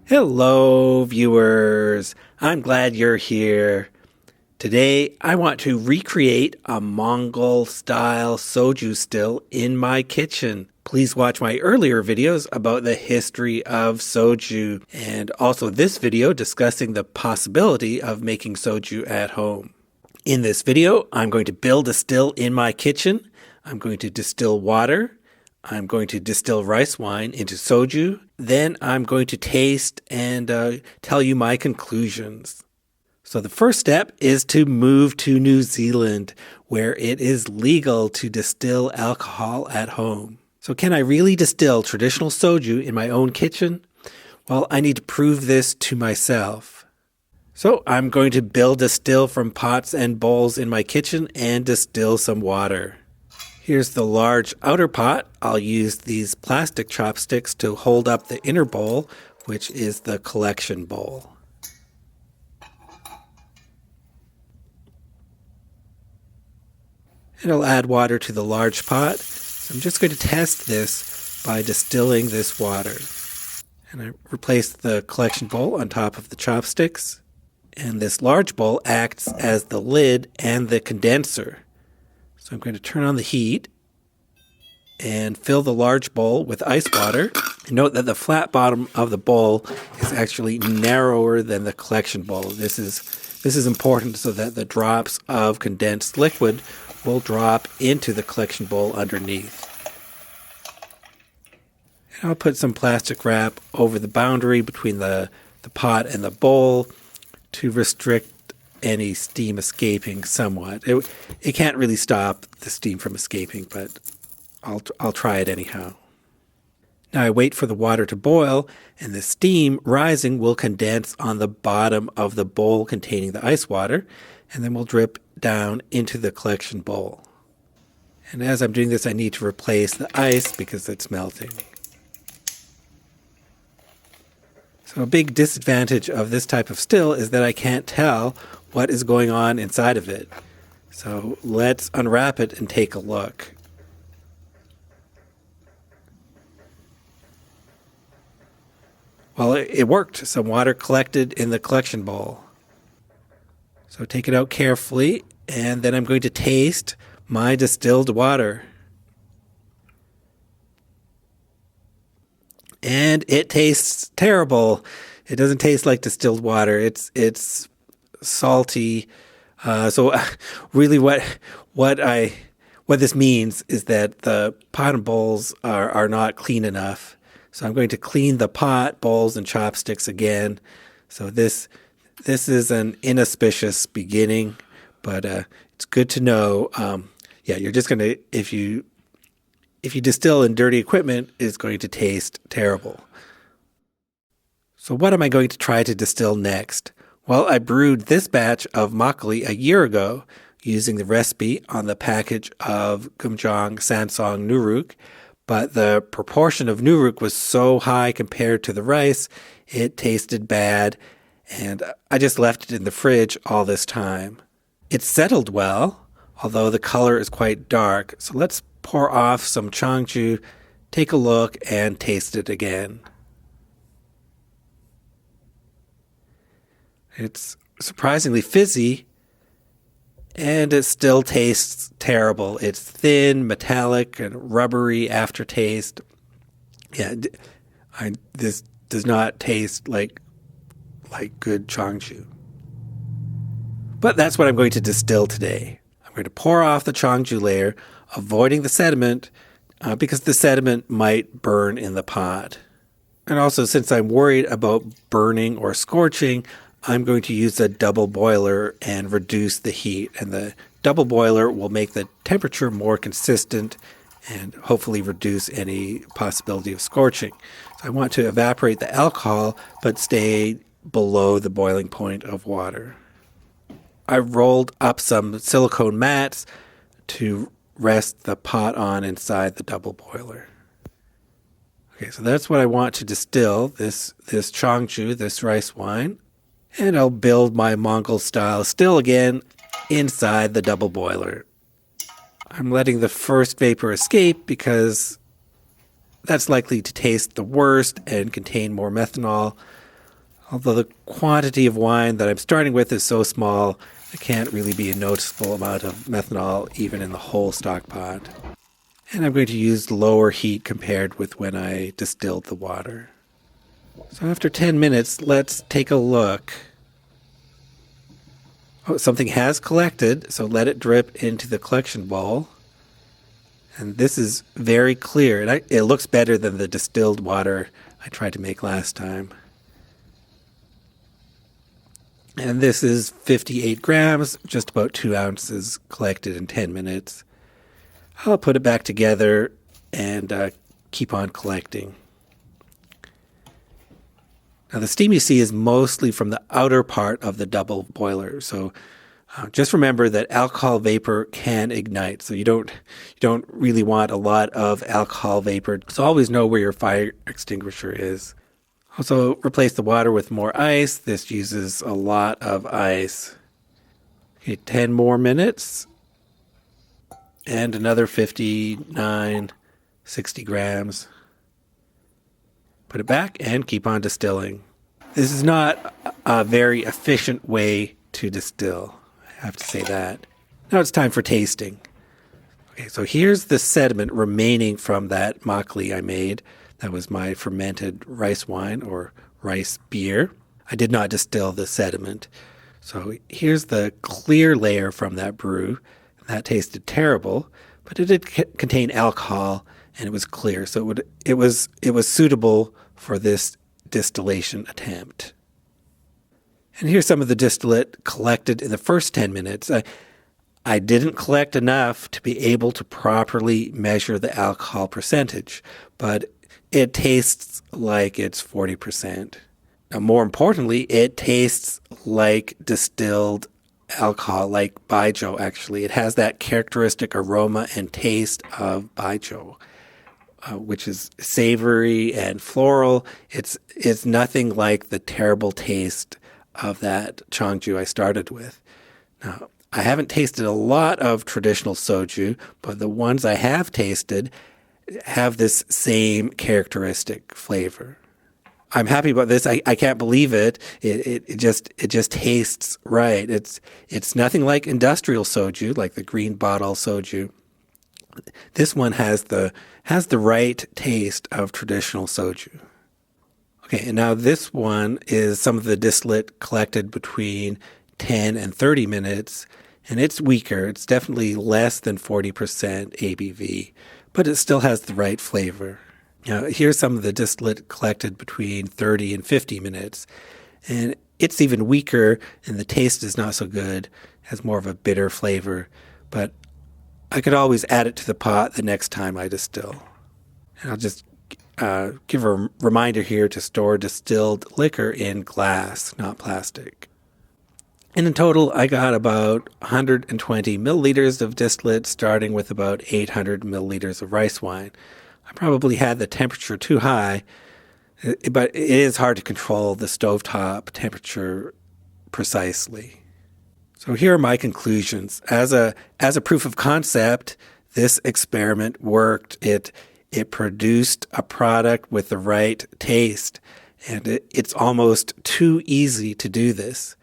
Hello, viewers. I'm glad you're here. Today, I want to recreate a Mongol-style soju still in my kitchen. Please watch my earlier videos about the history of soju, and also this video discussing the possibility of making soju at home. In this video, I'm going to build a still in my kitchen. I'm going to distill water. I'm going to distill rice wine into soju. Then I'm going to taste and tell you my conclusions. So the first step is to move to New Zealand, where it is legal to distill alcohol at home. So can I really distill traditional soju in my own kitchen? Well, I need to prove this to myself. So I'm going to build a still from pots and bowls in my kitchen and distill some water. Here's the large outer pot. I'll use these plastic chopsticks to hold up the inner bowl, which is the collection bowl. And I'll add water to the large pot. So I'm just going to test this by distilling this water. And I replace the collection bowl on top of the chopsticks. And this large bowl acts as the lid and the condenser. So I'm going to turn on the heat and fill the large bowl with ice water. And note that the flat bottom of the bowl is actually narrower than the collection bowl. This is important so that the drops of condensed liquid will drop into the collection bowl underneath. And I'll put some plastic wrap over the boundary between the pot and the bowl to restrict any steam escaping somewhat. It can't really stop the steam from escaping, but I'll try it anyhow. Now I wait for the water to boil, and the steam rising will condense on the bottom of the bowl containing the ice water, and then will drip down into the collection bowl. And as I'm doing this, I need to replace the ice because it's melting. So a big disadvantage of this type of still is that I can't tell what is going on inside of it. So let's unwrap it and take a look. Well, it worked. Some water collected in the collection bowl. So take it out carefully, and then I'm going to taste my distilled water. And it tastes terrible. It doesn't taste like distilled water. It's salty. So really what this means is that the pot and bowls are not clean enough. So I'm going to clean the pot, bowls, and chopsticks again. So this is an inauspicious beginning, but it's good to know. You're just going to, if you distill in dirty equipment, it's going to taste terrible. So what am I going to try to distill next? Well, I brewed this batch of makgeolli a year ago using the recipe on the package of Gumjang Sansong Nuruk, but the proportion of Nuruk was so high compared to the rice, it tasted bad, and I just left it in the fridge all this time. It settled well, although the color is quite dark, so let's pour off some changju, take a look, and taste it again. It's surprisingly fizzy, and it still tastes terrible. It's thin, metallic, and rubbery aftertaste. This does not taste like good changju. But that's what I'm going to distill today. I'm going to pour off the changju layer, avoiding the sediment, because the sediment might burn in the pot. And also, since I'm worried about burning or scorching, I'm going to use a double boiler and reduce the heat. And the double boiler will make the temperature more consistent and hopefully reduce any possibility of scorching. So I want to evaporate the alcohol, but stay below the boiling point of water. I rolled up some silicone mats to rest the pot on inside the double boiler. Okay, so that's what I want to distill, this changju, this rice wine. And I'll build my Mongol-style still again inside the double boiler. I'm letting the first vapor escape because that's likely to taste the worst and contain more methanol. Although the quantity of wine that I'm starting with is so small, there can't really be a noticeable amount of methanol even in the whole stock pot. And I'm going to use lower heat compared with when I distilled the water. So after 10 minutes, let's take a look. Oh, something has collected, so let it drip into the collection bowl. And this is very clear. It looks better than the distilled water I tried to make last time. And this is 58 grams, just about 2 ounces collected in 10 minutes. I'll put it back together and keep on collecting. Now the steam you see is mostly from the outer part of the double boiler. So just remember that alcohol vapor can ignite. So you don't really want a lot of alcohol vapor. So always know where your fire extinguisher is. Also replace the water with more ice. This uses a lot of ice. Okay, 10 more minutes. And another 59, 60 grams. Put it back and keep on distilling. This is not a very efficient way to distill. I have to say that. Now it's time for tasting. Okay, so here's the sediment remaining from that makgeolli I made. That was my fermented rice wine or rice beer. I did not distill the sediment. So here's the clear layer from that brew. That tasted terrible, but it did contain alcohol and it was clear. So it was suitable for this distillation attempt. And here's some of the distillate collected in the first 10 minutes. I didn't collect enough to be able to properly measure the alcohol percentage, but it tastes like it's 40%. Now, more importantly, it tastes like distilled alcohol, like baijiu, actually. It has that characteristic aroma and taste of baijiu, which is savory and floral. It's nothing like the terrible taste of that Cheongju I started with. Now, I haven't tasted a lot of traditional soju, but the ones I have tasted have this same characteristic flavor. I'm happy about this. I can't believe it. It just tastes right. It's nothing like industrial soju, like the green bottle soju. This one has the right taste of traditional soju. Okay, and now this one is some of the distillate collected between 10 and 30 minutes, and it's weaker. It's definitely less than 40% ABV, but it still has the right flavor. Now, here's some of the distillate collected between 30 and 50 minutes, and it's even weaker, and the taste is not so good, has more of a bitter flavor, but I could always add it to the pot the next time I distill. And I'll just give a reminder here to store distilled liquor in glass, not plastic. And in total, I got about 120 milliliters of distillate, starting with about 800 milliliters of rice wine. I probably had the temperature too high, but it is hard to control the stovetop temperature precisely. So here are my conclusions. As a proof of concept, this experiment worked. It produced a product with the right taste, and it's almost too easy to do this.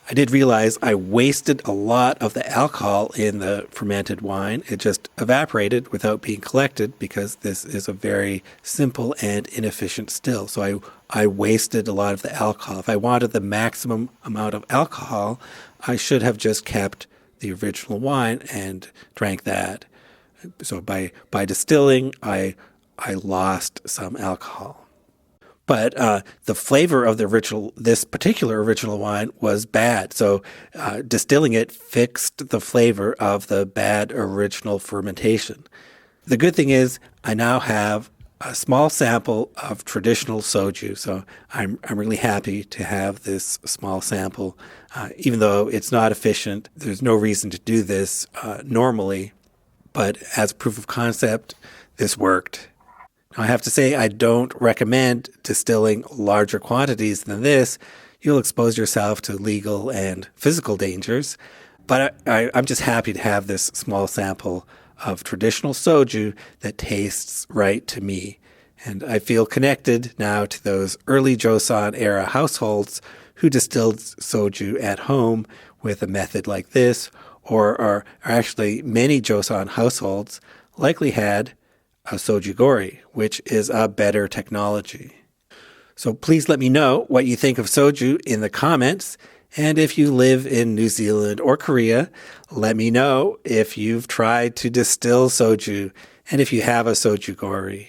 I did realize I wasted a lot of the alcohol in the fermented wine. It just evaporated without being collected because this is a very simple and inefficient still. So I wasted a lot of the alcohol. If I wanted the maximum amount of alcohol, I should have just kept the original wine and drank that. So by distilling, I lost some alcohol. But the flavor of this particular original wine was bad. So distilling it fixed the flavor of the bad original fermentation. The good thing is I now have a small sample of traditional soju. So I'm really happy to have this small sample. Even though it's not efficient, there's no reason to do this normally. But as proof of concept, this worked. Now, I have to say, I don't recommend distilling larger quantities than this. You'll expose yourself to legal and physical dangers. But I'm just happy to have this small sample of traditional soju that tastes right to me. And I feel connected now to those early Joseon era households who distilled soju at home with a method like this, or are actually many Joseon households likely had a sojugori, which is a better technology. So please let me know what you think of soju in the comments. And if you live in New Zealand or Korea, let me know if you've tried to distill soju and if you have a sojugori.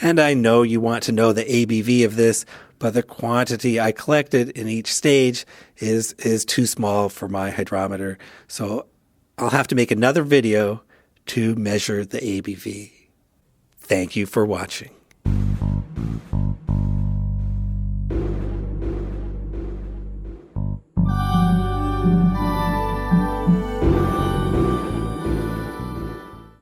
And I know you want to know the ABV of this, but the quantity I collected in each stage is too small for my hydrometer. So I'll have to make another video to measure the ABV. Thank you for watching.